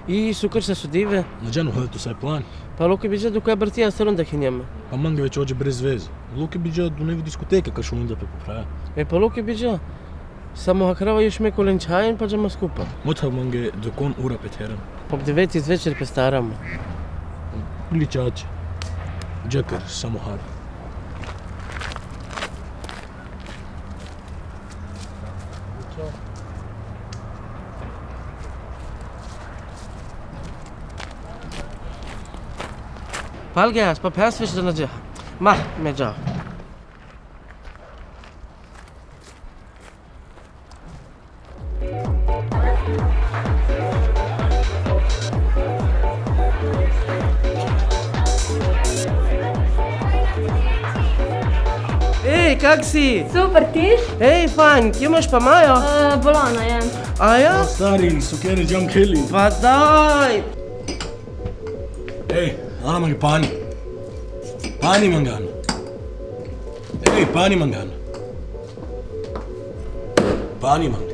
И сукър се судиве. Наđano hoditi u saj plan. Pa Luki biđa do koja brtija staronda hinjama. Pa mange već ođe brez veze. Luki biđa do nevi diskoteka kad šunim da prepopraja. Pa Luki biđa. Samo hakrava još me kolenčajen pa džama skupa. Motav mange do kon ura peteran. Ob 9 izvečer pe staramo. Ličače. Džekar, samo har. Palgas, pa persviš da nađe. Ma, me džao. Ej, kak si? Super, tiš? Ej, fajn, kje imaš pa Majo? Bolona je. A ja? Stari, sukere džam keli. Pa daj! Ej, ana mange pani. Pani mangan. Ej, pani mangan. Pani mangan.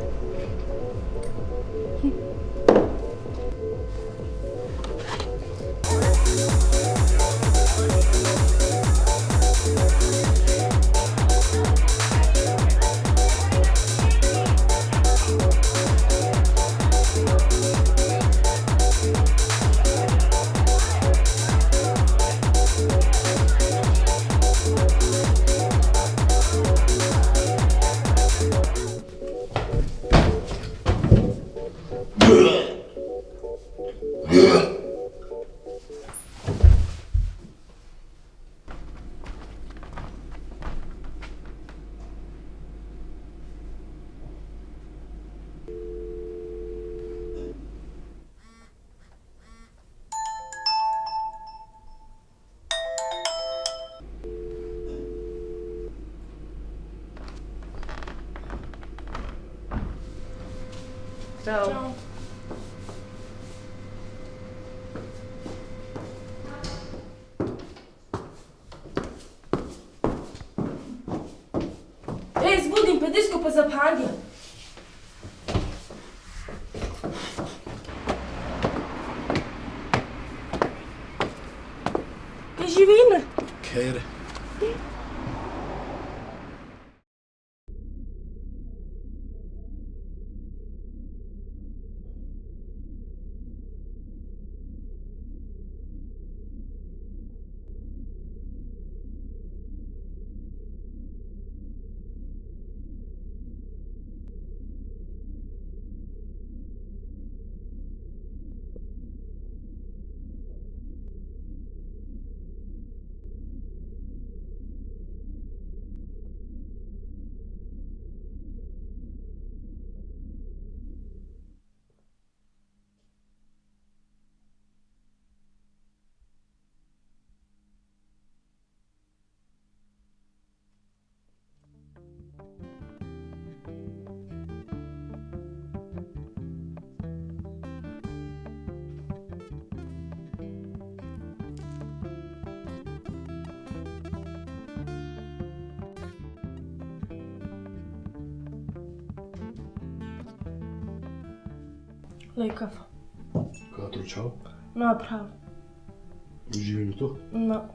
Ćao. Ej, zbudim, pa disko pa zapadja. Kaj živine? Kere. Lej kafa. Kada tručao? Na, prav. Živim tu? Na.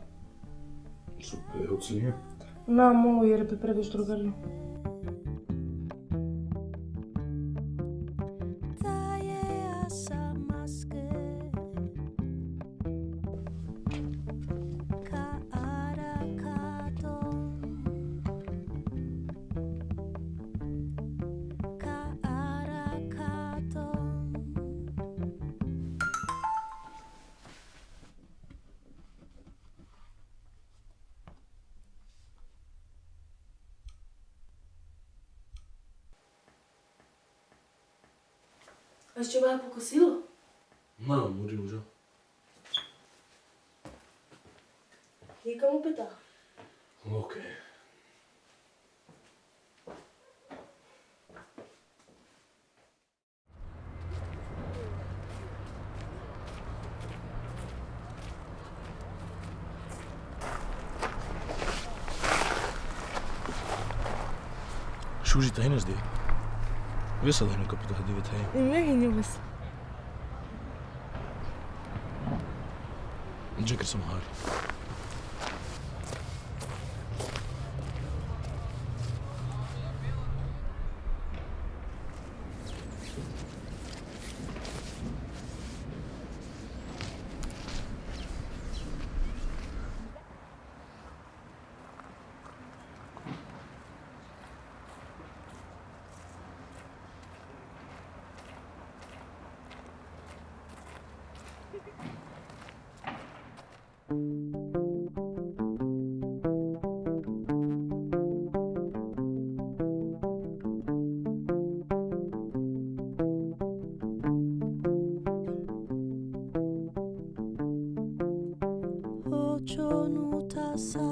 Super, ocenije. Na, mogu jer je previš drugarno. A še vaja po kosilu? Mam, može. Nekam upeta. Okej. Šuži tajnaš di? Veseli nekako da divi taj. Meni ne veseli. نتذكر سمهار. Očonuta sa